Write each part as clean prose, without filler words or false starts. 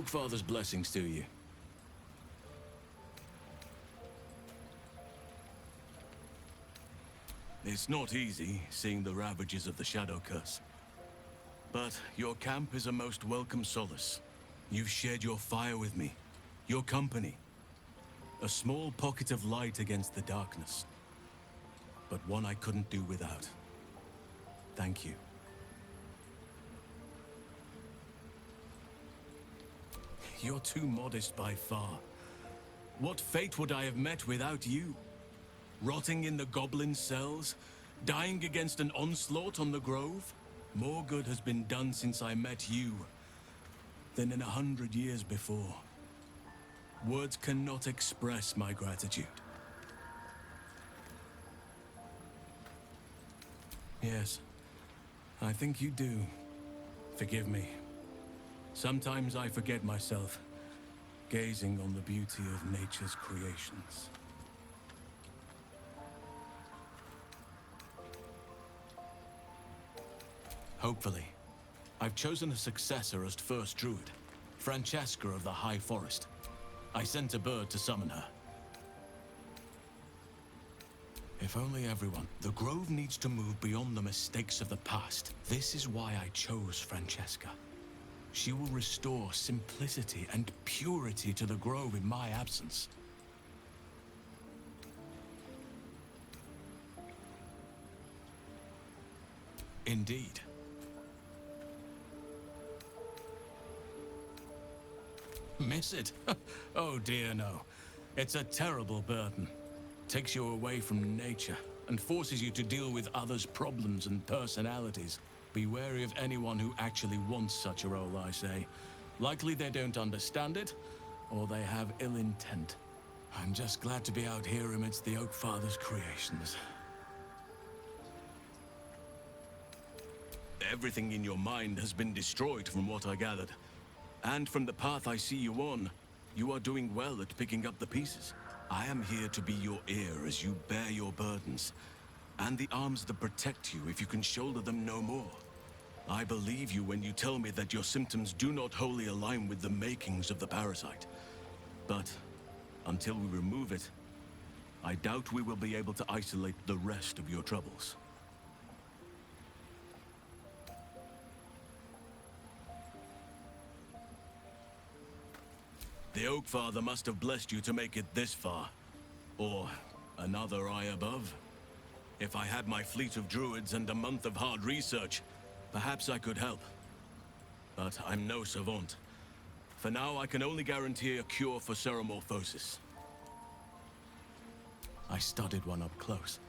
Oakfather's blessings to you. It's not easy, seeing the ravages of the Shadow Curse. But your camp is a most welcome solace. You've shared your fire with me, your company. A small pocket of light against the darkness. But one I couldn't do without. Thank you. You're too modest by far. What fate would I have met without you? Rotting in the goblin cells? Dying against an onslaught on the grove? More good has been done since I met you than in 100 years before. Words cannot express my gratitude. Yes, I think you do. Forgive me. Sometimes I forget myself, gazing on the beauty of nature's creations. Hopefully. I've chosen a successor as first druid, Francesca of the High Forest. I sent a bird to summon her. If only everyone... The Grove needs to move beyond the mistakes of the past. This is why I chose Francesca. She will restore simplicity and purity to the Grove in my absence. Indeed. Miss it? Oh dear, no. It's a terrible burden. Takes you away from nature and forces you to deal with others' problems and personalities. Be wary of anyone who actually wants such a role, I say. Likely they don't understand it, or they have ill intent. I'm just glad to be out here amidst the Oakfather's creations. Everything in your mind has been destroyed from what I gathered. And from the path I see you on, you are doing well at picking up the pieces. I am here to be your ear as you bear your burdens, and the arms that protect you if you can shoulder them no more. I believe you when you tell me that your symptoms do not wholly align with the makings of the parasite. But until we remove it, I doubt we will be able to isolate the rest of your troubles. The Oakfather must have blessed you to make it this far. Or another eye above. If I had my fleet of druids and a month of hard research, perhaps I could help. But I'm no savant. For now, I can only guarantee a cure for ceremorphosis. I studied one up close.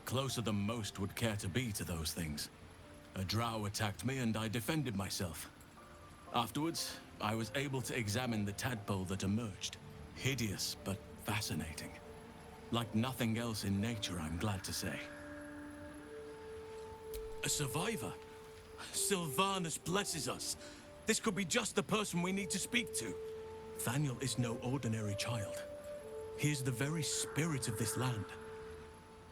Closer than most would care to be to those things. A drow attacked me and I defended myself. Afterwards, I was able to examine the tadpole that emerged. Hideous, but fascinating. Like nothing else in nature, I'm glad to say. A survivor? Sylvanus blesses us. This could be just the person we need to speak to. Thaniel is no ordinary child. He is the very spirit of this land.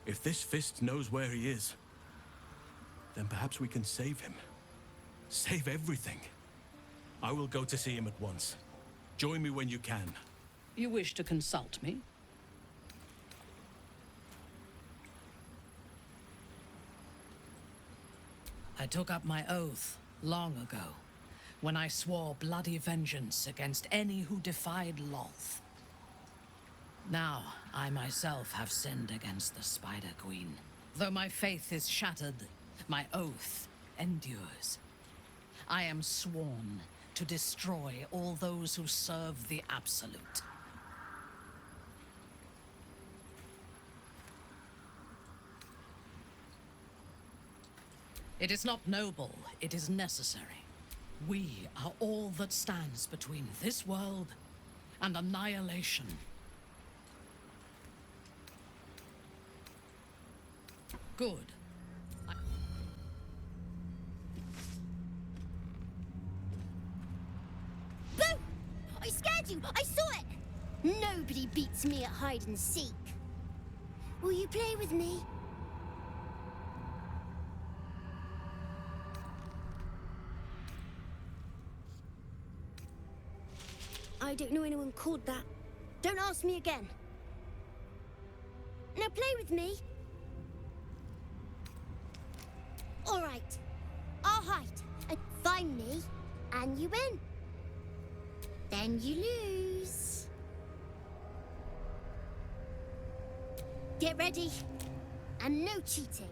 If this fist knows where he is, then perhaps we can save him. Save everything. I will go to see him at once. Join me when you can. You wish to consult me? I took up my oath long ago, when I swore bloody vengeance against any who defied Lolth. Now, I myself have sinned against the Spider Queen. Though my faith is shattered, my oath endures. I am sworn to destroy all those who serve the Absolute. It is not noble, it is necessary. We are all that stands between this world and annihilation. Good. Boo! I scared you! I saw it! Nobody beats me at hide and seek. Will you play with me? I don't know anyone called that. Don't ask me again. Now play with me. All right. I'll hide. Find me, and you win. Then you lose. Get ready. And no cheating.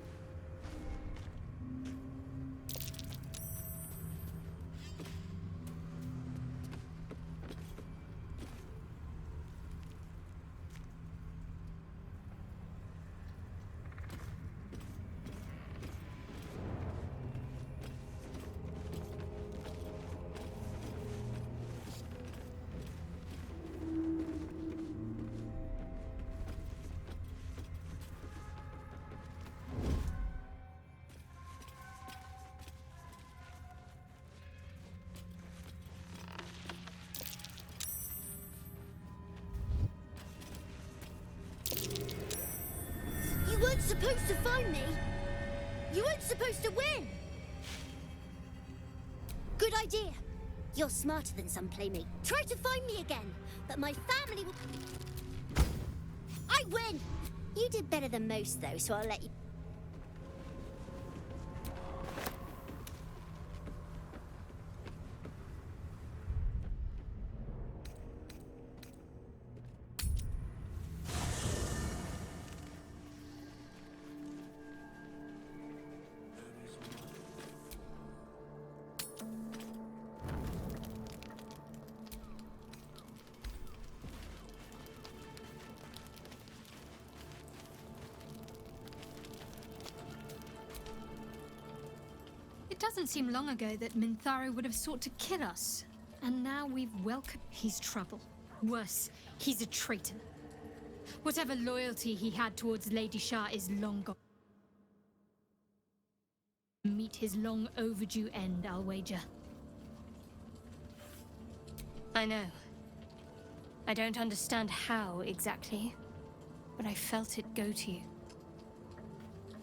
You weren't supposed to find me. You weren't supposed to win. Good idea. You're smarter than some playmate. Try to find me again, but my family will... I win! You did better than most, though, so I'll let you... It doesn't seem long ago that Minthara would have sought to kill us. And now we've welcomed... He's trouble. Worse, he's a traitor. Whatever loyalty he had towards Lady Shah is long gone. Meet his long overdue end, I'll wager. I know. I don't understand how exactly, but I felt it go to you.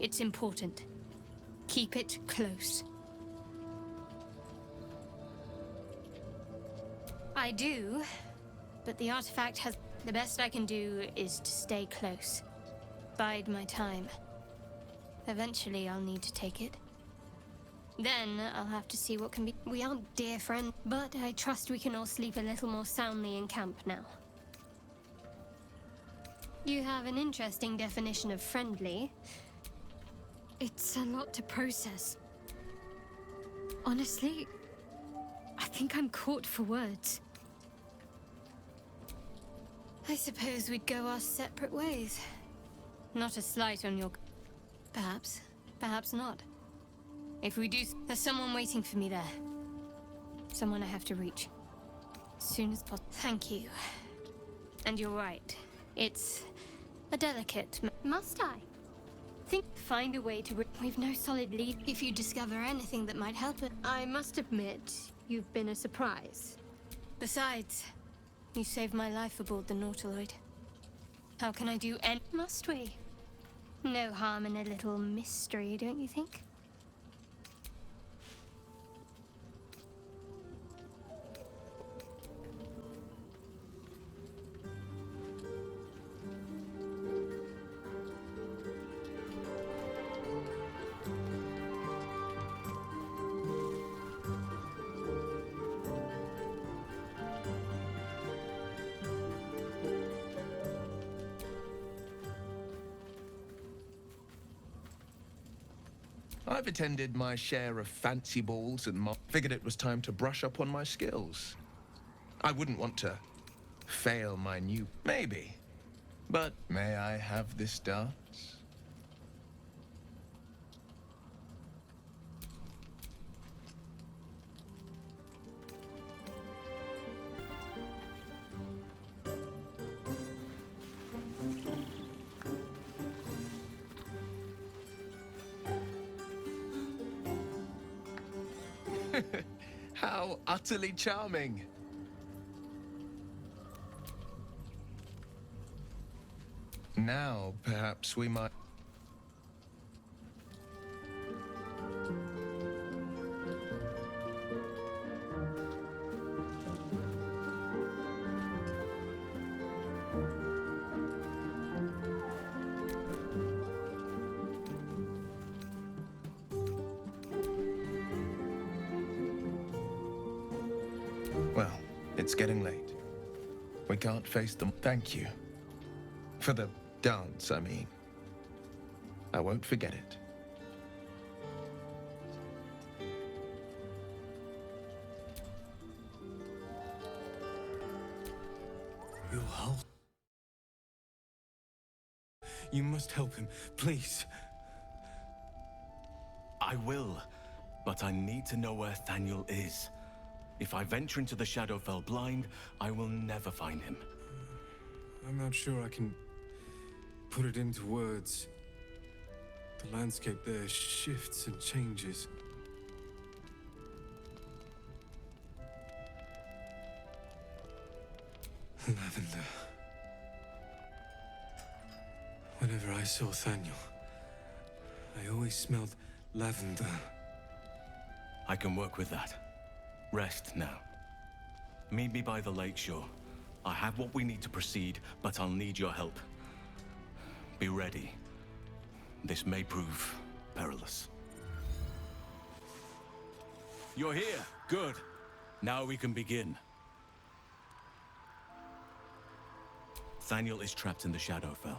It's important. Keep it close. I do, but the artifact has... The best I can do is to stay close. Bide my time. Eventually I'll need to take it. Then I'll have to see what can be... We aren't dear friends, but I trust we can all sleep a little more soundly in camp now. You have an interesting definition of friendly. It's a lot to process. Honestly, I think I'm caught for words. I suppose we'd go our separate ways. Not a slight on your... Perhaps. Perhaps not. If we do... There's someone waiting for me there. Someone I have to reach. As soon as possible. Thank you. And you're right. It's a delicate... Must I? Find a way to... We've no solid lead. If you discover anything that might help it... I must admit, you've been a surprise. Besides, you saved my life aboard the Nautiloid. How can I do any... Must we? No harm in a little mystery, don't you think? I've attended my share of fancy balls and figured it was time to brush up on my skills. I wouldn't want to fail my new... Maybe. But may I have this dance? How utterly charming. Now, perhaps we might... It's getting late. We can't face them. Thank you. For the dance, I mean. I won't forget it. Your whole... You must help him, please. I will, but I need to know where Thadeus is. If I venture into the Shadowfell blind, I will never find him. I'm not sure I can put it into words. The landscape there shifts and changes. Lavender. Whenever I saw Thadeus, I always smelled lavender. I can work with that. Rest now. Meet me by the lakeshore. I have what we need to proceed, but I'll need your help. Be ready. This may prove perilous. You're here. Good. Now we can begin. Thadeus is trapped in the Shadowfell,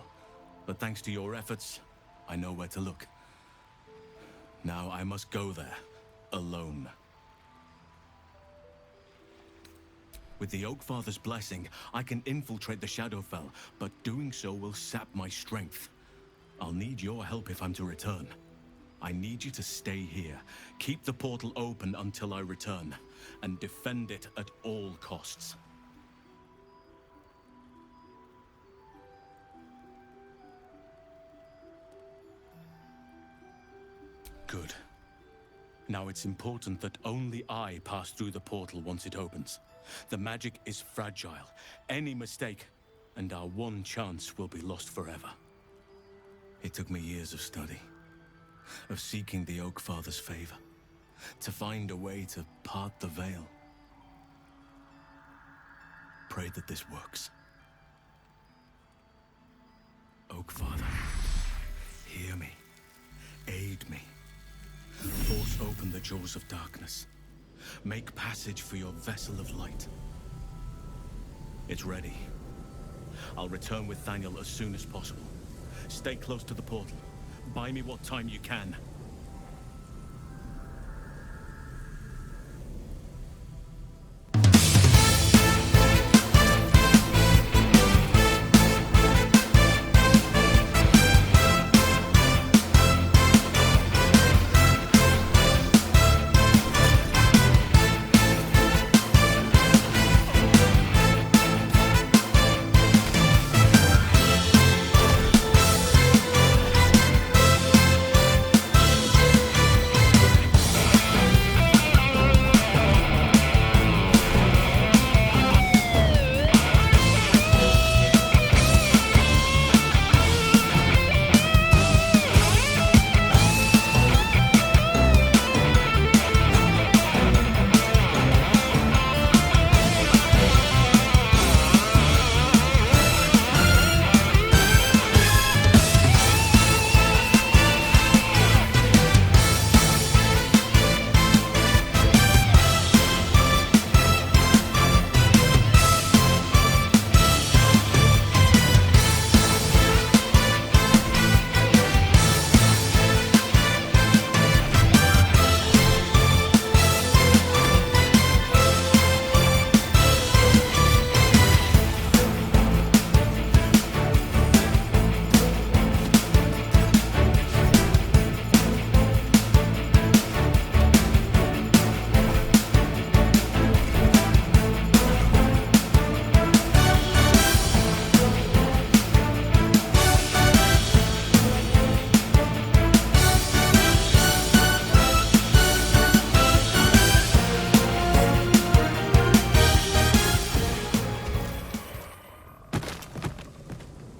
but thanks to your efforts, I know where to look. Now I must go there, alone. With the Oakfather's blessing, I can infiltrate the Shadowfell, but doing so will sap my strength. I'll need your help if I'm to return. I need you to stay here, keep the portal open until I return, and defend it at all costs. Good. Now it's important that only I pass through the portal once it opens. The magic is fragile. Any mistake, and our one chance will be lost forever. It took me years of study, of seeking the Oakfather's favor, to find a way to part the veil. Pray that this works. Oakfather, hear me. Aid me. Force open the jaws of darkness. Make passage for your vessel of light. It's ready. I'll return with Thadeus as soon as possible. Stay close to the portal. Buy me what time you can.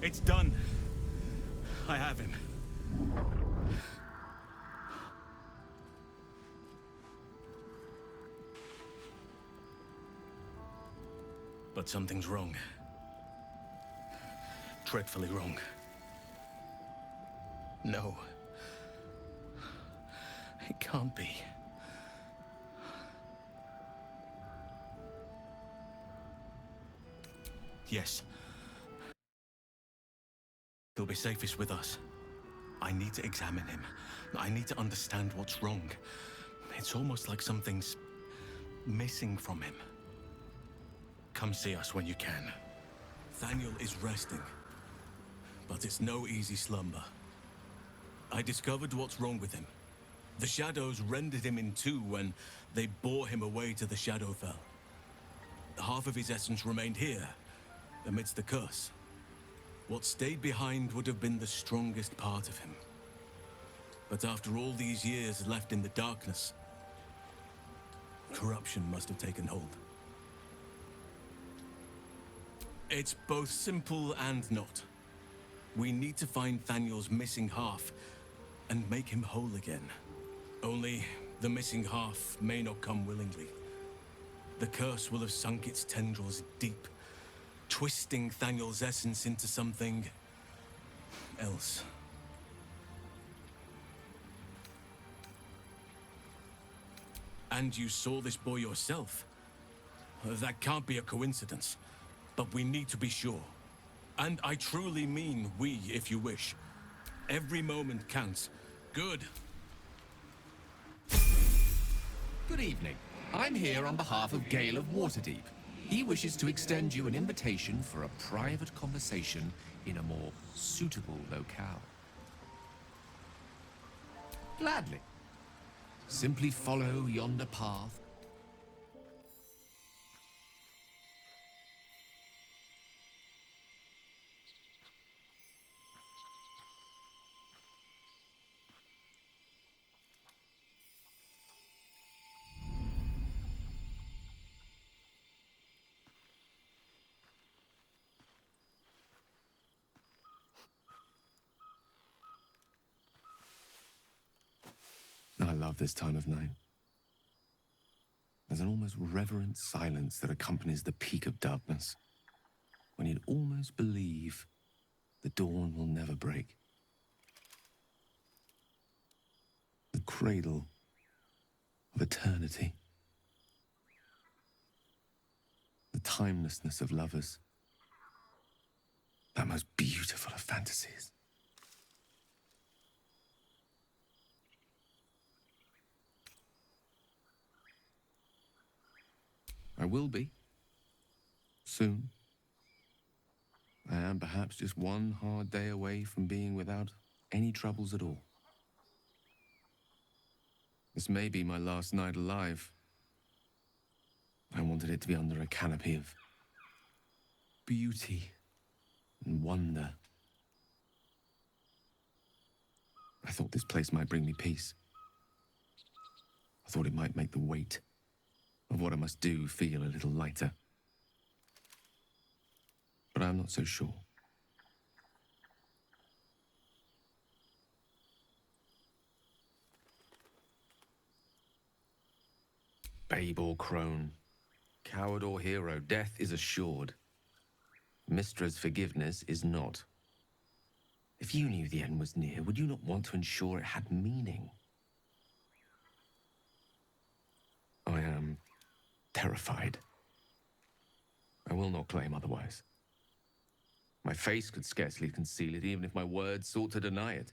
It's done. I have him. But something's wrong. Dreadfully wrong. No. It can't be. Yes. He'll be safest with us. I need to examine him. I need to understand what's wrong. It's almost like something's missing from him. Come see us when you can. Thaniel is resting, but it's no easy slumber. I discovered what's wrong with him. The shadows rendered him in two when they bore him away to the Shadowfell. Half of his essence remained here, amidst the curse. What stayed behind would have been the strongest part of him. But after all these years left in the darkness, corruption must have taken hold. It's both simple and not. We need to find Thaniel's missing half and make him whole again. Only the missing half may not come willingly. The curse will have sunk its tendrils deep, twisting Thaniel's essence into something else. And you saw this boy yourself. That can't be a coincidence. But we need to be sure. And I truly mean we, if you wish. Every moment counts. Good. Good evening. I'm here on behalf of Gale of Waterdeep. He wishes to extend you an invitation for a private conversation in a more suitable locale. Gladly. Simply follow yonder path. I love this time of night. There's an almost reverent silence that accompanies the peak of darkness, when you'd almost believe the dawn will never break. The cradle of eternity. The timelessness of lovers. That most beautiful of fantasies. I will be. Soon. I am perhaps just one hard day away from being without any troubles at all. This may be my last night alive. I wanted it to be under a canopy of beauty and wonder. I thought this place might bring me peace. I thought it might make the weight of what I must do feel a little lighter. But I'm not so sure. Babe or crone, coward or hero, death is assured. Mystra's forgiveness is not. If you knew the end was near, would you not want to ensure it had meaning? I am terrified. I will not claim otherwise. My face could scarcely conceal it, even if my words sought to deny it.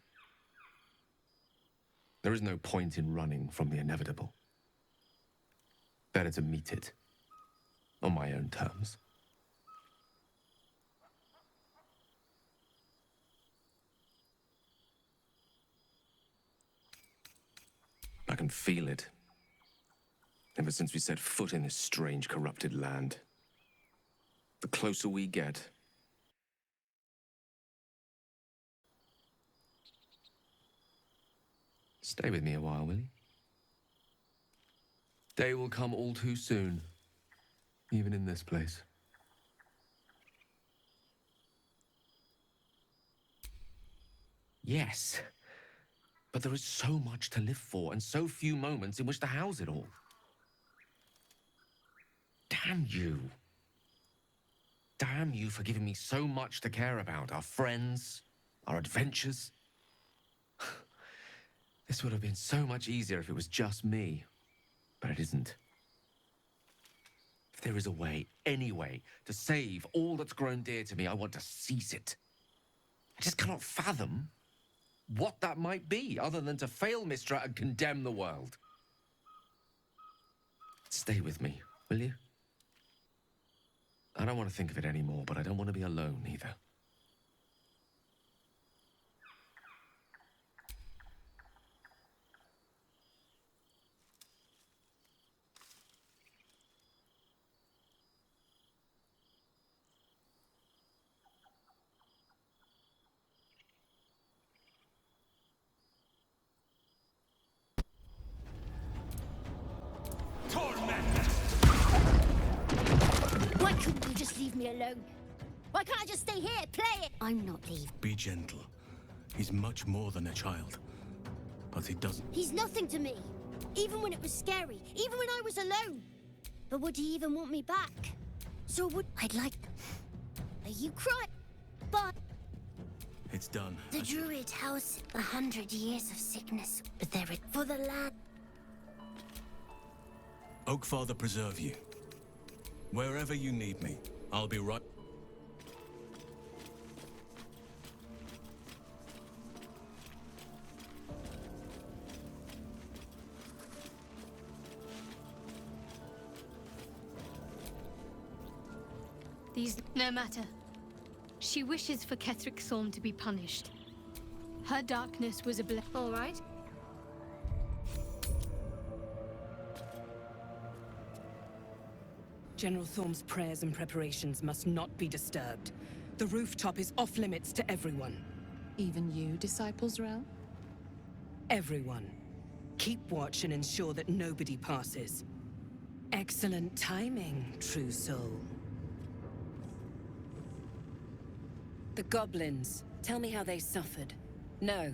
There is no point in running from the inevitable. Better to meet it on my own terms. I can feel it. Ever since we set foot in this strange, corrupted land. The closer we get, stay with me a while, will you? Day will come all too soon, even in this place. Yes, but there is so much to live for, and so few moments in which to house it all. Damn you. Damn you for giving me so much to care about. Our friends, our adventures. This would have been so much easier if it was just me. But it isn't. If there is a way, any way, to save all that's grown dear to me, I want to seize it. I just cannot fathom what that might be, other than to fail Mystra and condemn the world. Stay with me, will you? I don't want to think of it anymore, but I don't want to be alone either. Why couldn't you just leave me alone? Why can't I just stay here, play it? I'm not leaving. Be gentle. He's much more than a child. But he doesn't... He's nothing to me. Even when it was scary, even when I was alone. But would he even want me back? So would... I'd like... You cry, but... It's done. The Druid house, 100 years of sickness, but there it... For the land... Oakfather preserve you. Wherever you need me, I'll be right... No matter. She wishes for Ketheric Thorn to be punished. Her darkness was a all right? General Thorm's prayers and preparations must not be disturbed. The rooftop is off limits to everyone. Even you, Disciples Realm? Everyone. Keep watch and ensure that nobody passes. Excellent timing, true soul. The goblins. Tell me how they suffered. No,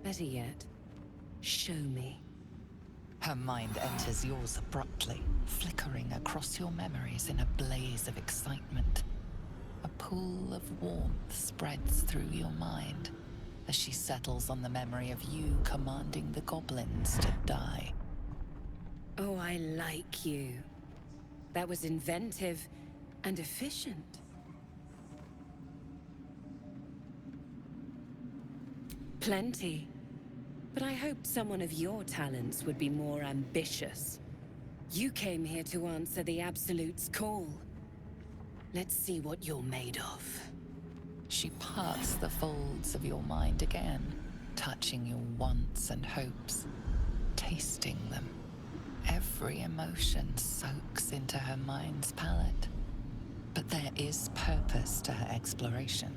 better yet, show me. Her mind enters yours abruptly, flickering across your memories in a blaze of excitement. A pool of warmth spreads through your mind as she settles on the memory of you commanding the goblins to die. Oh, I like you. That was inventive and efficient. Plenty. But I hoped someone of your talents would be more ambitious. You came here to answer the Absolute's call. Let's see what you're made of. She parts the folds of your mind again, touching your wants and hopes, tasting them. Every emotion soaks into her mind's palate. But there is purpose to her exploration.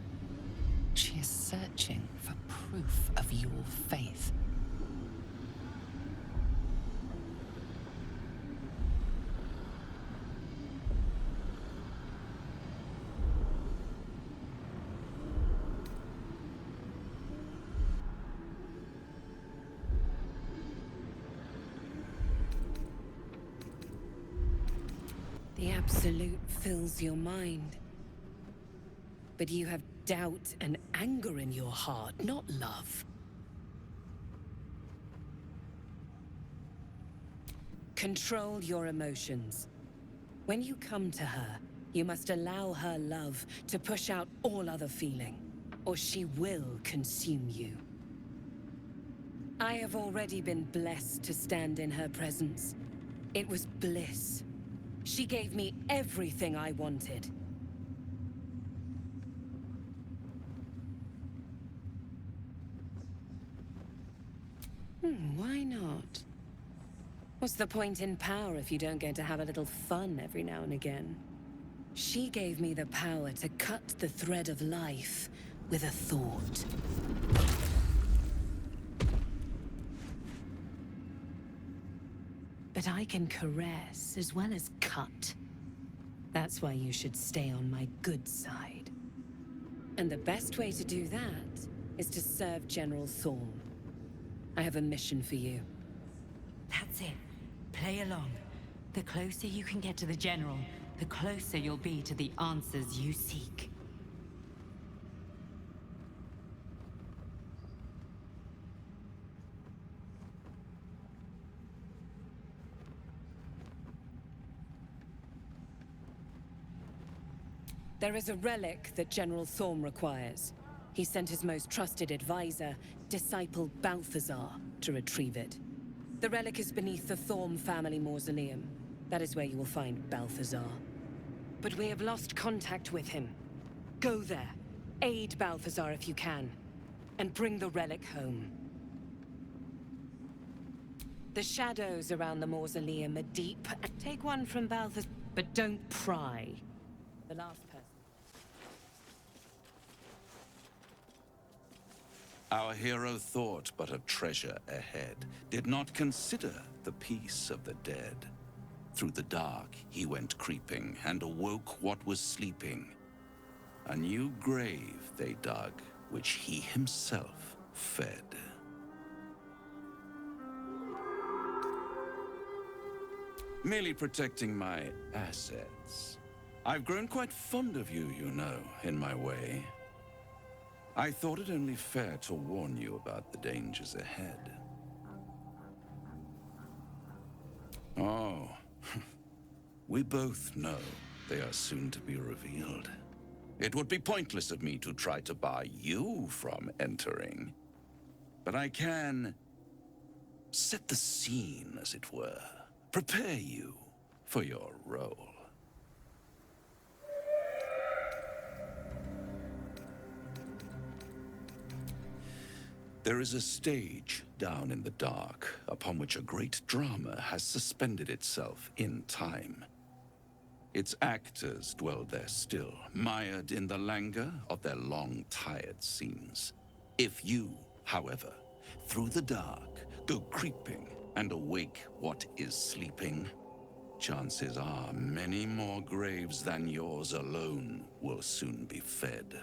She is searching for proof of your faith. The Absolute fills your mind. But you have doubt and anger in your heart, not love. Control your emotions. When you come to her, you must allow her love to push out all other feeling, or she will consume you. I have already been blessed to stand in her presence. It was bliss. She gave me everything I wanted. Why not? What's the point in power if you don't get to have a little fun every now and again? She gave me the power to cut the thread of life with a thought. But I can caress as well as cut. That's why you should stay on my good side. And the best way to do that is to serve General Thorm. I have a mission for you. That's it. Play along. The closer you can get to the General, the closer you'll be to the answers you seek. There is a relic that General Thorm requires. He sent his most trusted advisor, disciple Balthazar, to retrieve it. The relic is beneath the Thorm family mausoleum. That is where you will find Balthazar. But we have lost contact with him. Go there, aid Balthazar if you can, and bring the relic home. The shadows around the mausoleum are deep. Take one from Balthazar, but don't pry. The last person. Our hero thought but of treasure ahead, did not consider the peace of the dead. Through the dark he went creeping, and awoke what was sleeping. A new grave they dug, which he himself fed. Merely protecting my assets. I've grown quite fond of you, you know, in my way. I thought it only fair to warn you about the dangers ahead. Oh, we both know they are soon to be revealed. It would be pointless of me to try to bar you from entering. But I can set the scene, as it were. Prepare you for your role. There is a stage down in the dark upon which a great drama has suspended itself in time. Its actors dwell there still, mired in the languor of their long, tired scenes. If you, however, through the dark, go creeping and awake what is sleeping, chances are many more graves than yours alone will soon be fed.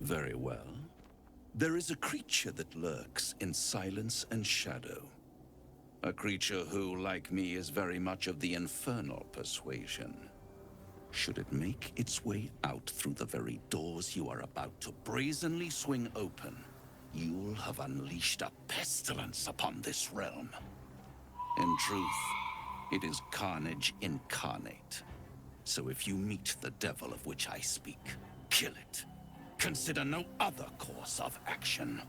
Very well. There is a creature that lurks in silence and shadow. A creature who, like me, is very much of the infernal persuasion. Should it make its way out through the very doors you are about to brazenly swing open, you'll have unleashed a pestilence upon this realm. In truth, it is carnage incarnate. So if you meet the devil of which I speak, kill it. Consider no other course of action.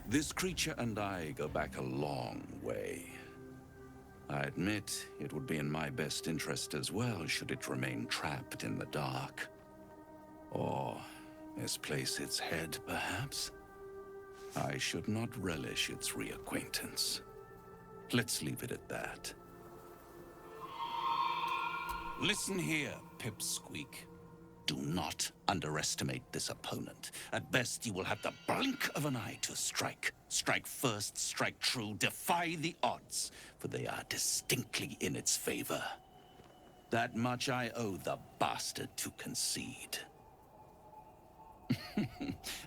This creature and I go back a long way. I admit it would be in my best interest as well should it remain trapped in the dark. Or misplace its head, perhaps? I should not relish its reacquaintance. Let's leave it at that. Listen here, Pipsqueak. Do not underestimate this opponent. At best, you will have the blink of an eye to strike. Strike first, strike true, defy the odds, for they are distinctly in its favor. That much I owe the bastard to concede.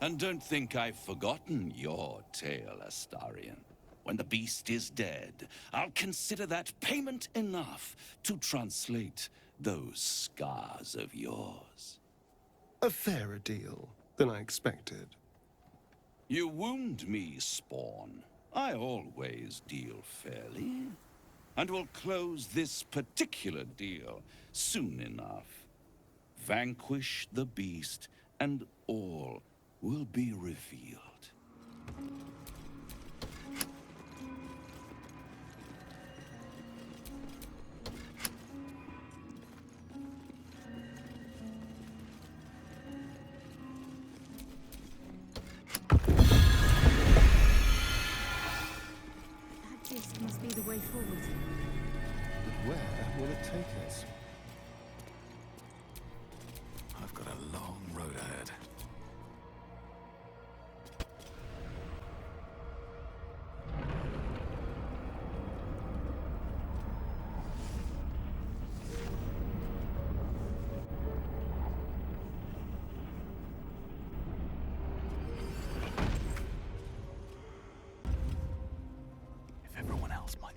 And don't think I've forgotten your tale, Astarion. When the beast is dead, I'll consider that payment enough to translate those scars of yours. A fairer deal than I expected. You wound me, Spawn. I always deal fairly. And will close this particular deal soon enough. Vanquish the beast, and all will be revealed. That disc must be the way forward. But where will it take us? I've got a long road ahead.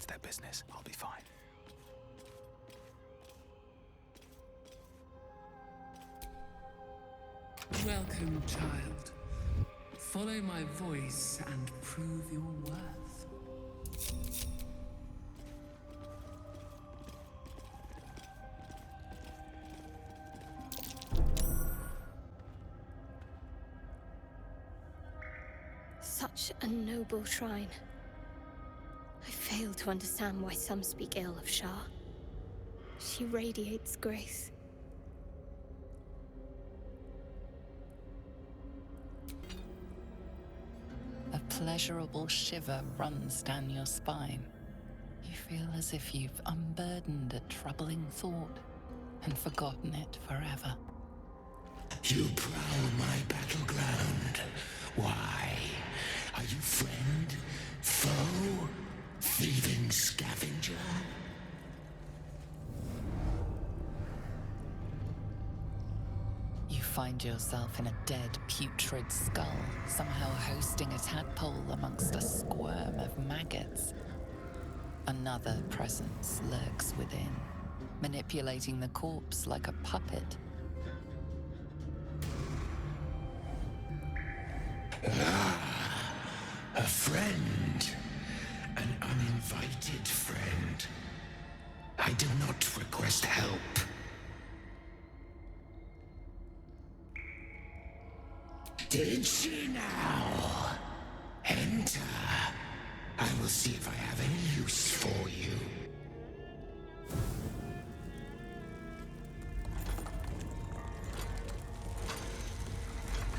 It's their business. I'll be fine. Welcome, child. Follow my voice and prove your worth. Such a noble shrine. I fail to understand why some speak ill of Shah. She radiates grace. A pleasurable shiver runs down your spine. You feel as if you've unburdened a troubling thought and forgotten it forever. You prowl my battleground. Why? Are you friend? Foe? Thieving scavenger? You find yourself in a dead, putrid skull, somehow hosting a tadpole amongst a squirm of maggots. Another presence lurks within, manipulating the corpse like a puppet. A friend. An uninvited friend. I do not request help. Did she now? Enter. I will see if I have any use for you.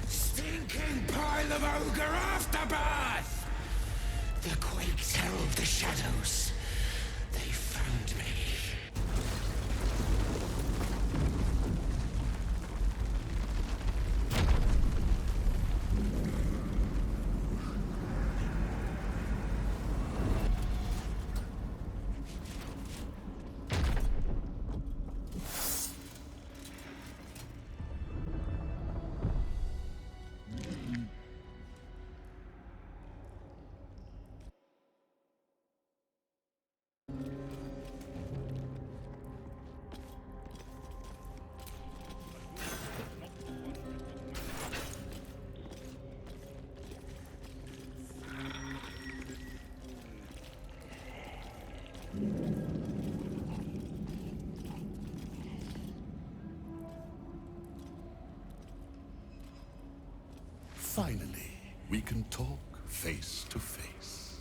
Stinking pile of ogre aftermath! The quakes herald the shadows. They found me. Finally, we can talk face to face.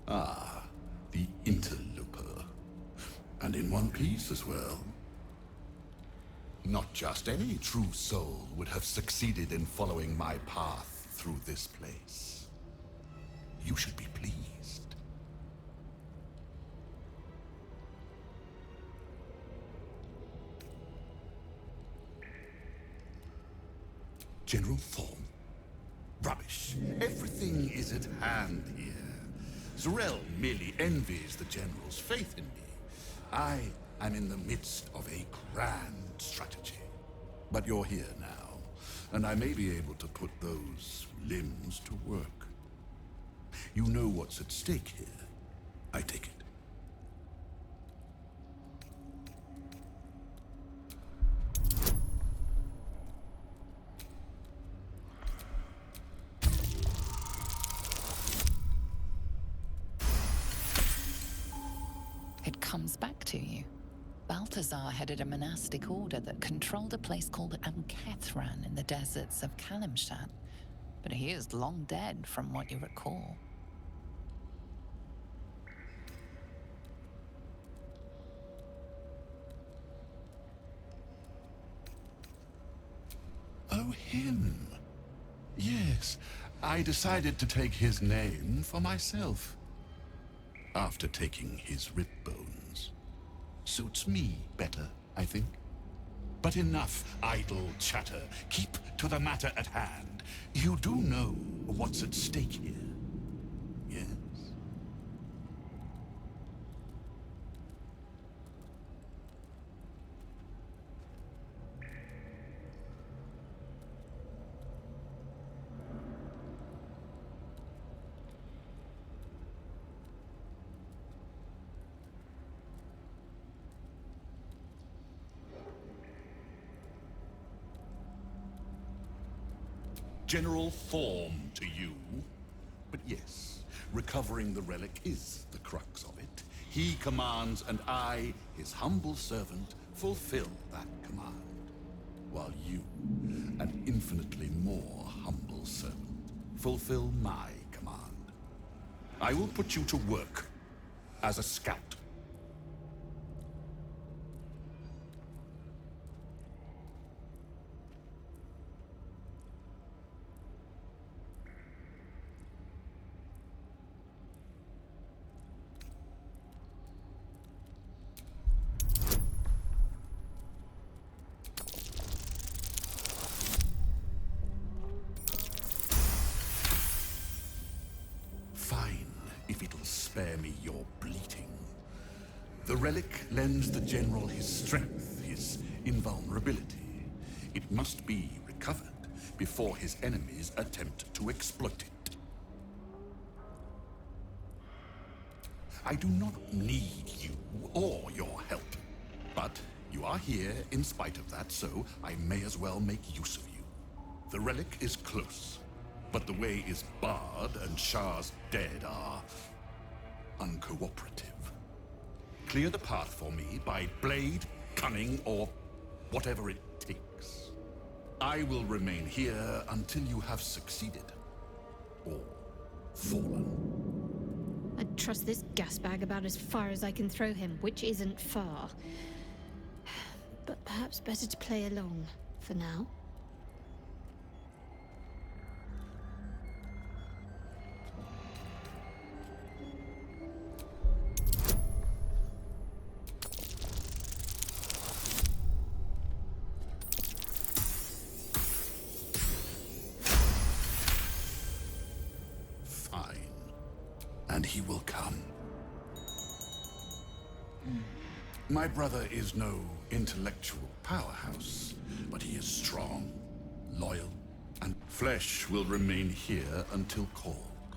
Ah, the interloper. And in one piece as well. Not just any true soul would have succeeded in following my path through this place. You should be pleased. General Thorn? Rubbish. Everything is at hand here. Zarel merely envies the General's faith in me. I am in the midst of a grand strategy. But you're here now, and I may be able to put those limbs to work. You know what's at stake here, I take it. It comes back to you. Balthazar headed a monastic order that controlled a place called Amkethran in the deserts of Kalimshan, but he is long dead from what you recall. Oh, him. Yes, I decided to take his name for myself. After taking his rib bones. Suits me better, I think. But enough idle chatter. Keep to the matter at hand. You do know what's at stake here, yes? general form to you. But yes, recovering the relic is the crux of it. He commands, and I, his humble servant, fulfill that command. While you, an infinitely more humble servant, fulfill my command. I will put you to work as a scout. Fine, if it'll spare me your bleating. The relic lends the general his strength, his invulnerability. It must be recovered before his enemies attempt to exploit it. I do not need you or your help, but you are here in spite of that, so I may as well make use of you. The relic is close, but the way is barred and Shah's dead are uncooperative. Clear the path for me by blade, cunning, or whatever it takes. I will remain here until you have succeeded. Or fallen. I'd trust this gasbag about as far as I can throw him, which isn't far. But perhaps better to play along for now. And he will come. My brother is no intellectual powerhouse, but he is strong, loyal, and flesh will remain here until called.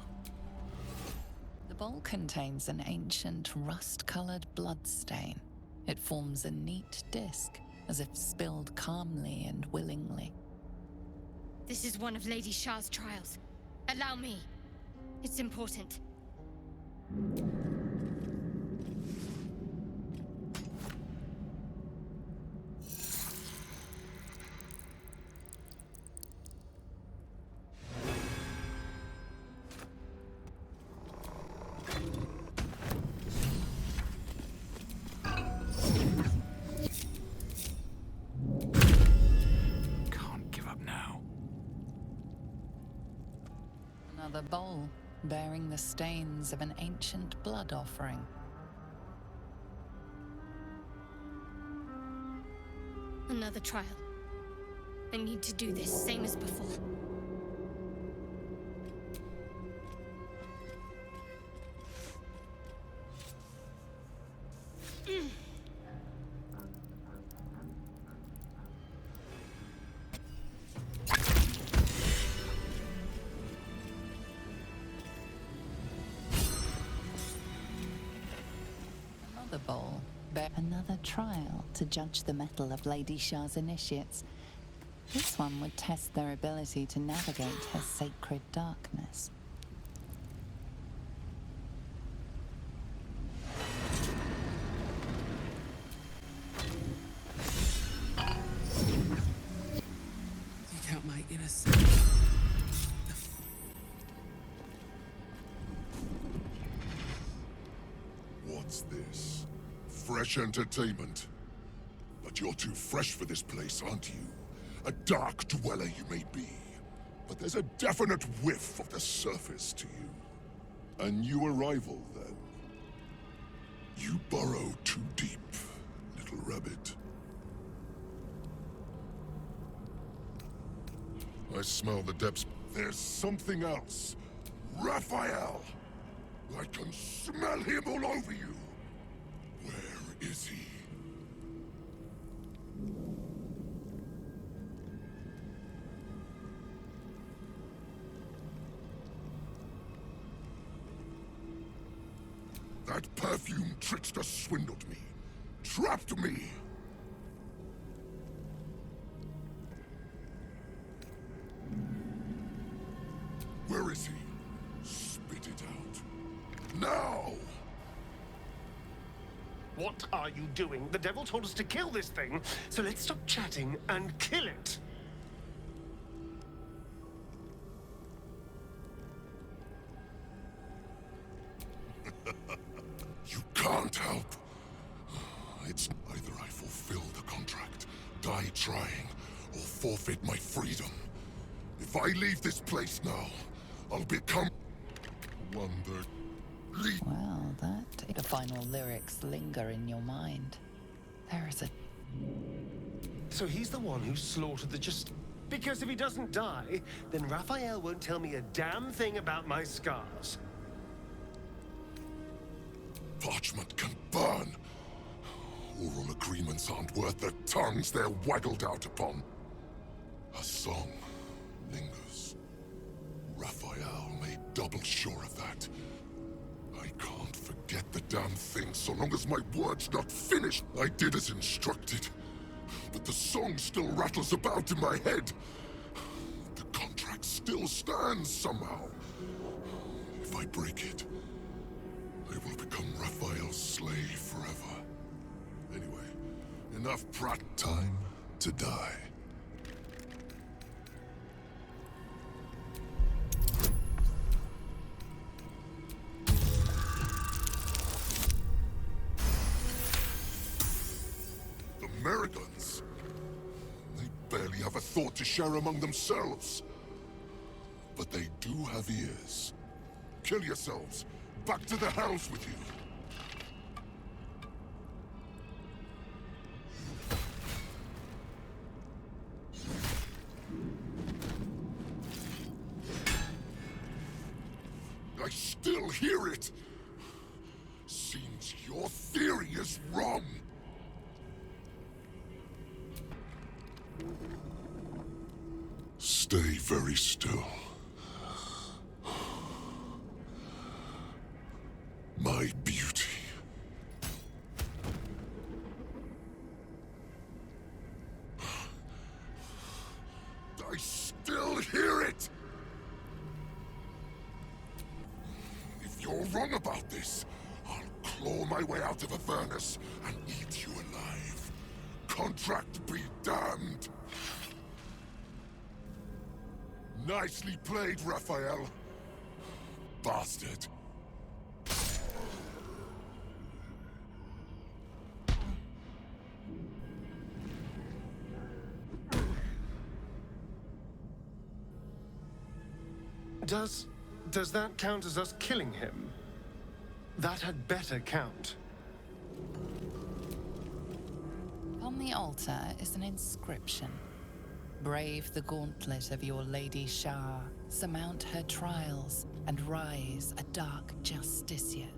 The bowl contains an ancient rust-colored bloodstain. It forms a neat disc, as if spilled calmly and willingly. This is one of Lady Shah's trials. Allow me. It's important. Can't give up now. Another bowl, bearing the stains of an ancient blood offering. Another trial. I need to do this, same as before. Another bowl, another trial to judge the mettle of Lady Shah's initiates. This one would test their ability to navigate her sacred darkness. Seek out my innocence. What's this? Fresh entertainment? But you're too fresh for this place, aren't you? A dark dweller you may be, but there's a definite whiff of the surface to you. A new arrival, then. You burrow too deep, little rabbit. I smell the depths. There's something else. Raphael! I can smell him all over you. Where is he? That perfume trickster swindled me. Trapped me. What are you doing? The devil told us to kill this thing, so let's stop chatting and kill it. You can't help. It's either I fulfill the contract, die trying, or forfeit my freedom. If I leave this place now, I'll become one that... Well, the final lyrics linger in your mind. There is a... So he's the one who slaughtered the just... Because if he doesn't die, then Raphael won't tell me a damn thing about my scars. Parchment can burn. Oral agreements aren't worth the tongues they're waggled out upon. A song lingers. Raphael made double sure of that. I can't forget the damn thing so long as my word's not finished. I did as instructed, but the song still rattles about in my head. The contract still stands somehow. If I break it, I will become Raphael's slave forever. Anyway, enough prat. Time to die. The Merigans. They barely have a thought to share among themselves. But they do have ears. Kill yourselves. Back to the hells with you. I still hear it. Seems your theory is wrong. Stay very still. My beauty. I still hear it! If you're wrong about this, I'll claw my way out of Avernus and eat you alive. Contract be damned! Nicely played, Raphael. Bastard. Does that count as us killing him? That had better count. On the altar is an inscription. Brave the gauntlet of your Lady Shah, surmount her trials, and rise a dark justiciar.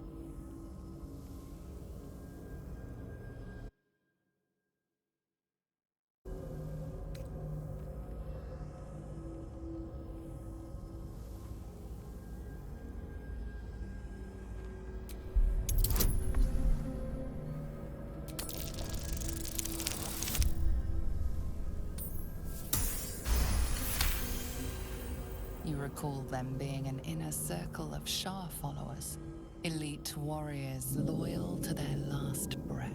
You recall them being an inner circle of Shah followers, elite warriors loyal to their last breath.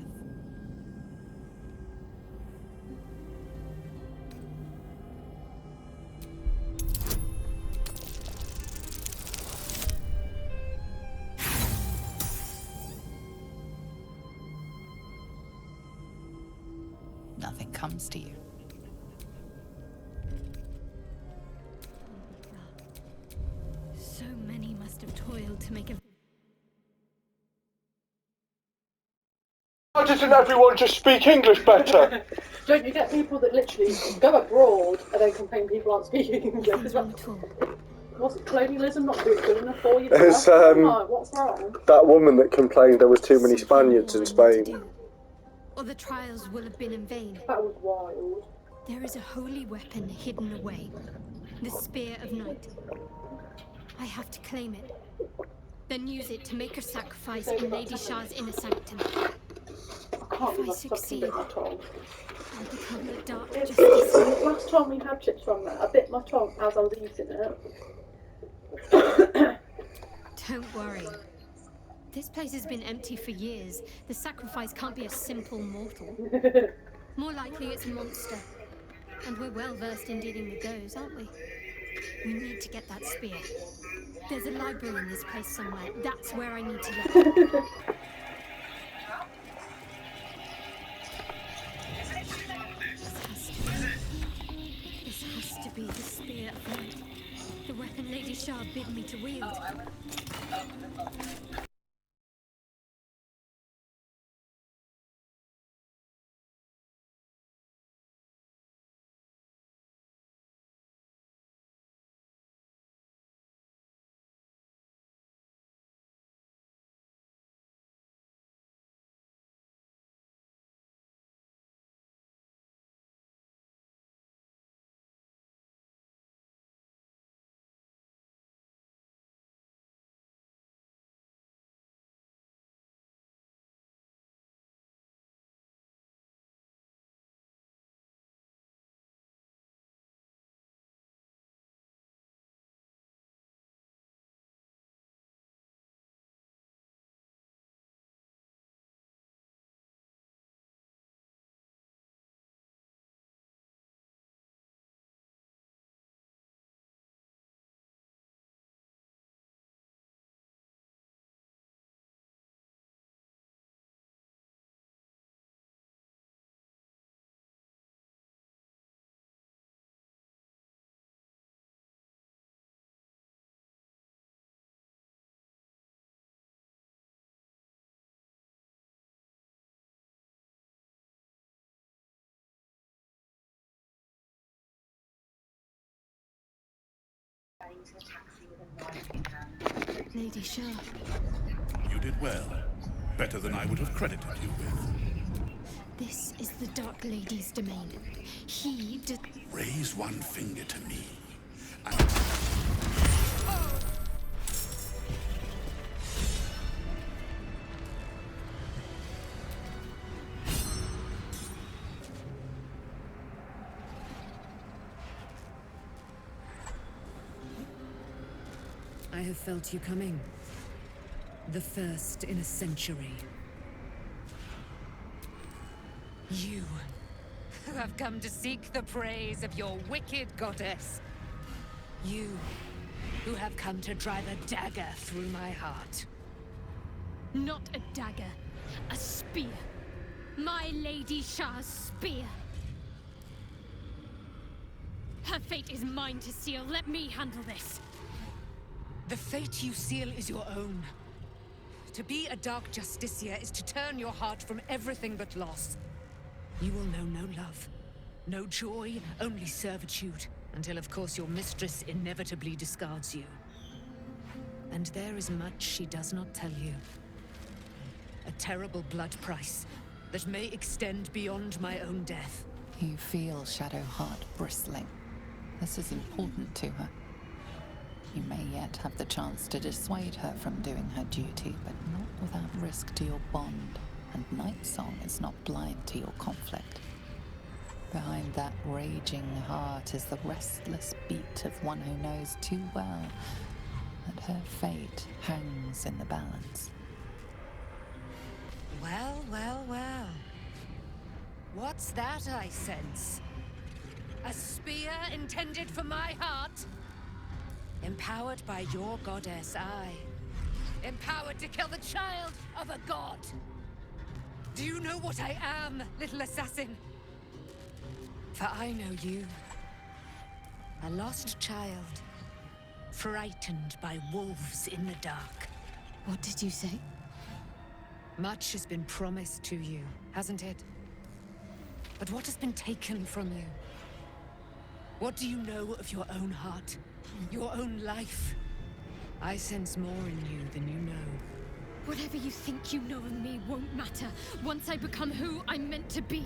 Nothing comes to you. So many must have toiled to make a... Why doesn't everyone just speak English better? Don't you get people that literally go abroad and then complain people aren't speaking English? Wasn't colonialism not good enough for you? There's, Come on, what's wrong? That woman that complained there was too many Spaniards in Spain. Or the trials will have been in vain. That was wild. There is a holy weapon hidden away. The Spear of Night. I have to claim it. Then use it to make her sacrifice in Lady Shah's inner sanctum. If I succeed, I'll become the Dark Justice. Last time we had chips from that, I bit my tongue as I was eating it. Don't worry. This place has been empty for years. The sacrifice can't be a simple mortal. More likely it's a monster. And we're well versed in dealing with those, aren't we? We need to get that spear. There's a library in this place somewhere. That's where I need to look. This has to be the spear I found. The weapon Lady Shah bid me to wield. Lady Shah. You did well. Better than I would have credited you with. This is the Dark Lady's domain. He did. Raise one finger to me. I have felt you coming. The first in a century. You, who have come to seek the praise of your wicked goddess. You, who have come to drive a dagger through my heart. Not a dagger, a spear. My Lady Shah's spear. Her fate is mine to seal. Let me handle this. The fate you seal is your own. To be a Dark Justiciar is to turn your heart from everything but loss. You will know no love, no joy, only servitude, until of course your mistress inevitably discards you. And there is much she does not tell you. A terrible blood price that may extend beyond my own death. You feel Shadowheart bristling. This is important to her. You may yet have the chance to dissuade her from doing her duty, but not without risk to your bond. And Nightsong is not blind to your conflict. Behind that raging heart is the restless beat of one who knows too well that her fate hangs in the balance. Well, well, well. What's that I sense? A spear intended for my heart? Empowered by your goddess, I. Empowered to kill the child of a god. Do you know what I am, little assassin? For I know you. A lost child. Frightened by wolves in the dark. What did you say? Much has been promised to you, hasn't it? But what has been taken from you? What do you know of your own heart? Your own life? I sense more in you than you know. Whatever you think you know of me won't matter once I become who I'm meant to be.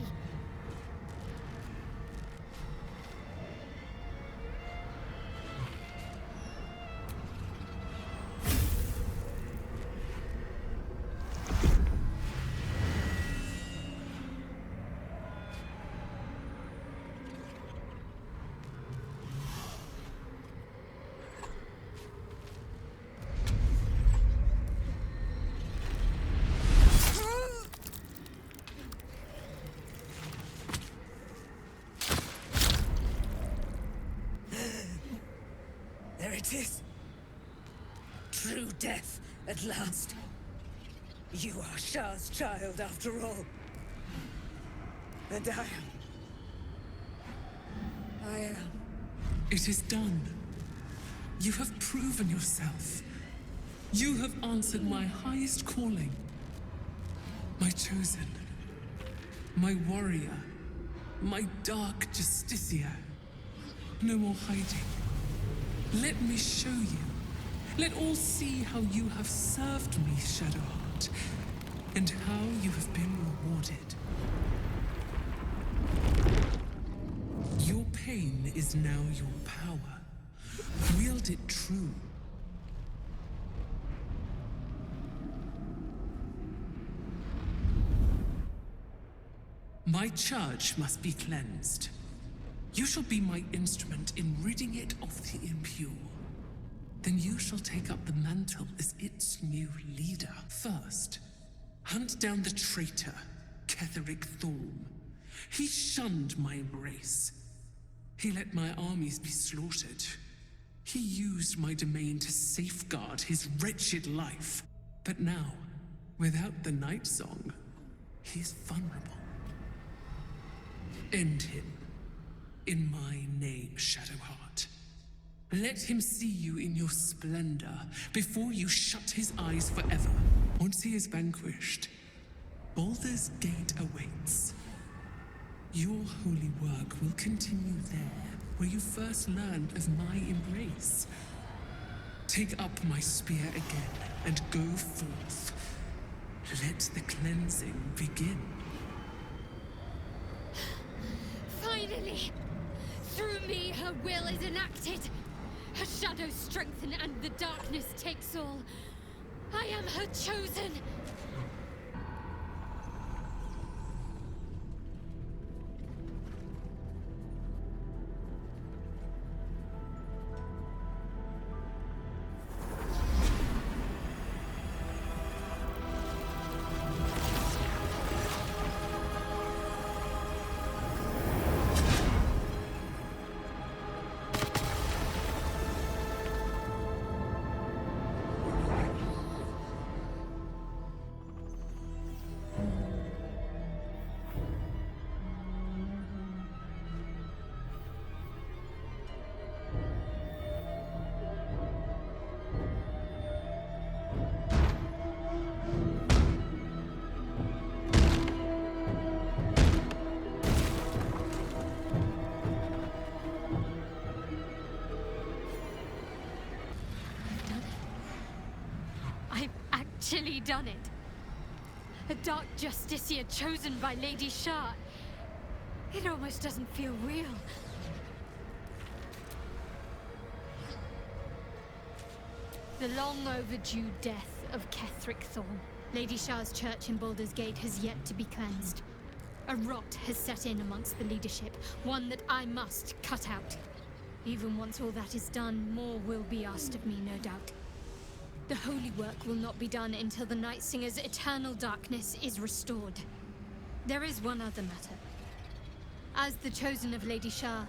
It is true death at last. You are Shah's child after all. And I am. It is done. You have proven yourself. You have answered my highest calling. My chosen. My warrior. My dark justiciar. No more hiding. Let me show you. Let all see how you have served me, Shadowheart, and how you have been rewarded. Your pain is now your power. Wield it true. My church must be cleansed. You shall be my instrument in ridding it of the impure. Then you shall take up the mantle as its new leader. First, hunt down the traitor, Ketheric Thorm. He shunned my embrace. He let my armies be slaughtered. He used my domain to safeguard his wretched life. But now, without the Night Song, he is vulnerable. End him. In my name, Shadowheart. Let him see you in your splendor before you shut his eyes forever. Once he is vanquished, Baldur's Gate awaits. Your holy work will continue there, where you first learned of my embrace. Take up my spear again and go forth. Let the cleansing begin. Finally! Through me, her will is enacted. Her shadows strengthen and the darkness takes all. I am her chosen. Actually done it. A dark justiciar chosen by Lady Shah. It almost doesn't feel real. The long overdue death of Ketheric Thorm. Lady Shah's church in Baldur's Gate has yet to be cleansed. A rot has set in amongst the leadership, one that I must cut out. Even once all that is done, more will be asked of me, no doubt. The holy work will not be done until the Night Singer's eternal darkness is restored. There is one other matter. As the chosen of Lady Shah,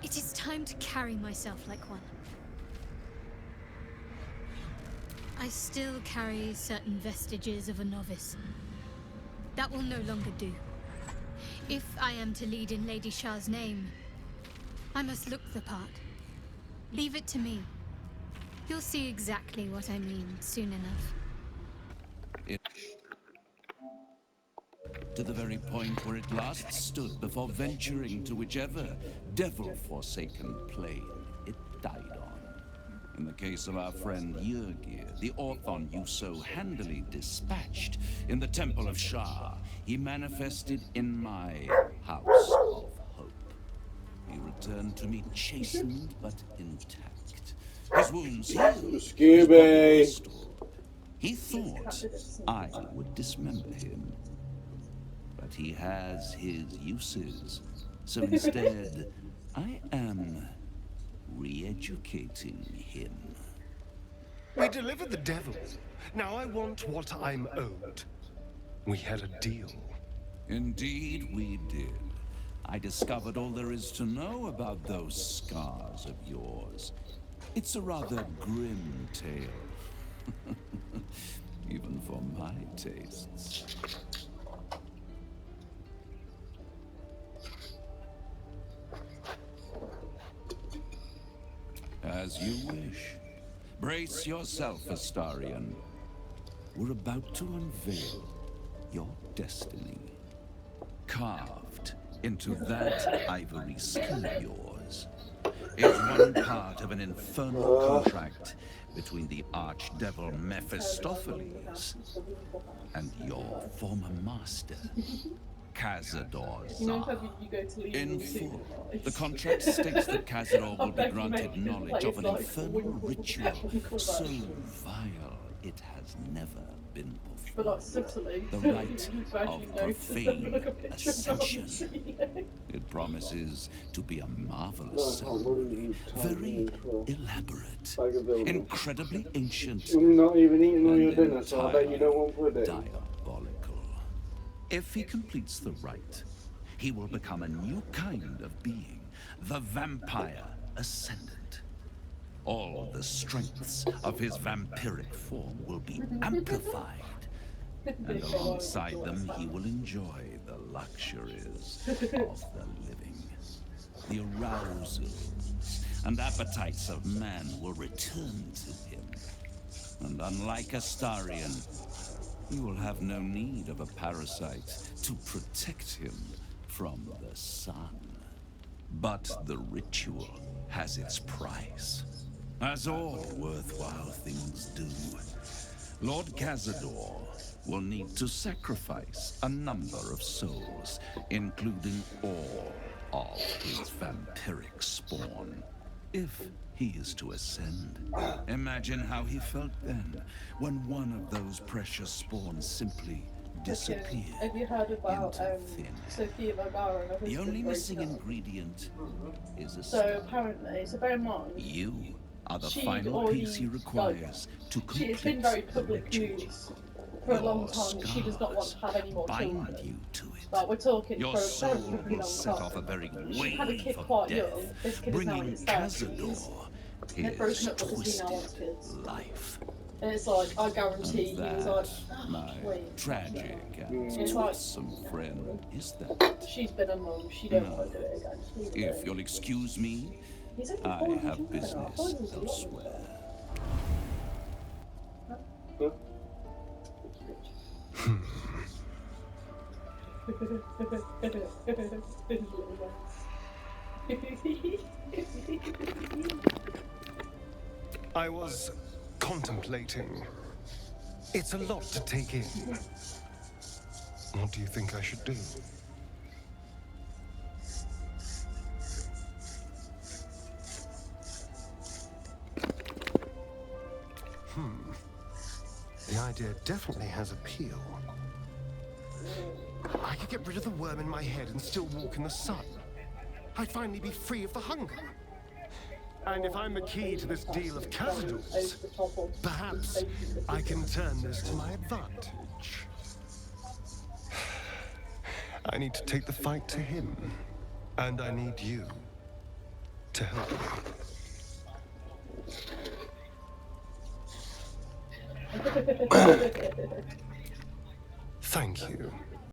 it is time to carry myself like one. I still carry certain vestiges of a novice. That will no longer do. If I am to lead in Lady Shah's name, I must look the part. Leave it to me. You'll see exactly what I mean soon enough. To the very point where it last stood before venturing to whichever devil-forsaken plane it died on. In the case of our friend Yurgir, the Orthon you so handily dispatched in the Temple of Shah, he manifested in my House of Hope. He returned to me chastened but intact. His wounds healed. Scooby. He thought I would dismember him. But he has his uses. So instead, I am re-educating him. We delivered the devil. Now I want what I'm owed. We had a deal. Indeed we did. I discovered all there is to know about those scars of yours. It's a rather grim tale. Even for my tastes. As you wish. Brace yourself, Astarion. We're about to unveil your destiny. Carved into that ivory skin of yours is one part of an infernal contract between the archdevil Mephistopheles and your former master, Cazador Zar. In full, the contract states that Cazador will be granted knowledge of an infernal ritual so vile it has never been performed. The rite of profane ascension. It promises to be a marvelous ceremony, very elaborate, incredibly ancient, You're not even eating all your and dinner, so I bet you don't want pudding. diabolical. If he completes the rite, he will become a new kind of being, the Vampire Ascendant. All the strengths of his vampiric form will be amplified, and alongside them he will enjoy the luxuries of the living. The arousals and appetites of man will return to him. And unlike Astarion, he will have no need of a parasite to protect him from the sun. But the ritual has its price, as all worthwhile things do. Lord Cazador will need to sacrifice a number of souls, including all of his vampiric spawn, if he is to ascend. Imagine how he felt then, when one of those precious spawns simply disappeared Have you heard about into thin. Sophia Vergara and her The only husband missing breaking up? ingredient is a So star. apparently, so bear in mind, You are the she'd final already, piece he requires to it's complete been very the public ritual. news for a long Your time that she does not want to have any more bind children. you to it. Like, we're talking Your for a soul very, very will long set time. off a very She had a wave kid of quite death, young. This kid is now in bringing his 30s. Cazador They're broken his up because he now wants twisted kids. life. And it's like, I guarantee he And was like, that, oh, my wait. tragic and It's like, toothsome friend, is that. she's been a mum, she don't want to do it again. Just leave it If there. you'll excuse me, He's only I 4 have years younger now. I thought business he was a lot elsewhere. I was contemplating. It's a lot to take in. What do you think I should do? The idea definitely has appeal. I could get rid of the worm in my head and still walk in the sun. I'd finally be free of the hunger. And if I'm the key to this deal of Cazador's, perhaps I can turn this to my advantage. I need to take the fight to him, and I need you to help me. Thank you.